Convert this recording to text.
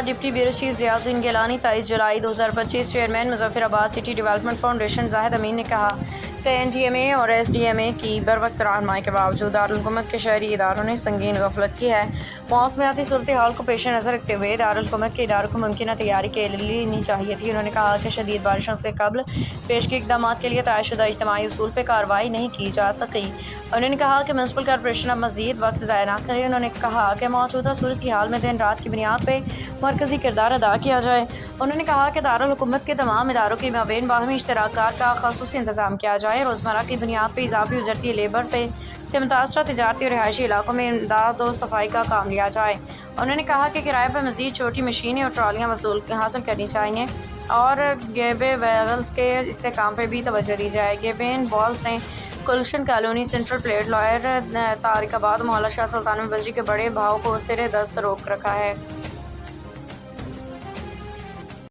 Deputy bureau chief Ziauddin Gilani 23 جولائی 2025 chairman Muzaffarabad city development foundation Zahid Amin نے کہا کہ این ڈی ایم اے اور ایس ڈی ایم اے کی بروقت رہنمائی کے باوجود دارالحکومت کے شہری اداروں نے سنگین غفلت کی ہے۔ موسمیاتی صورتحال کو پیش نظر رکھتے ہوئے دارالحکومت کے اداروں کو ممکنہ تیاری کے لینی چاہیے تھی۔ انہوں نے کہا کہ شدید بارشوں سے قبل پیش کی اقدامات کے لیے طے شدہ اجتماعی اصول پہ کارروائی نہیں کی جا سکی۔ انہوں نے کہا کہ میونسپل کارپوریشن اب مزید وقت ضائع نہ کرے۔ انہوں نے کہا کہ موجودہ صورتحال میں دن رات کی بنیاد پہ مرکزی کردار ادا کیا جائے۔ انہوں نے کہا کہ دارالحکومت کے تمام اداروں کے مابین باہمی اشتراکات کا خصوصی انتظام کیا جائے۔ روزمرہ کی بنیاد پہ اضافی اجرتی لیبر پہ سے متاثرہ تجارتی اور رہائشی علاقوں میں امداد و صفائی کا کام لیا جائے۔ انہوں نے کہا کہ کرائے پر مزید چھوٹی مشینیں اور ٹرالیاں حاصل کرنی چاہیے اور گیبے ویگلز کے استحکام پہ بھی توجہ دی جائے۔ گیبین والز نے Gulshan colony, central plate lower, Tariqabad, محلہ شاہ سلطان میں بجلی کے بڑے بہاؤ کو زیر دست روک رکھا ہے۔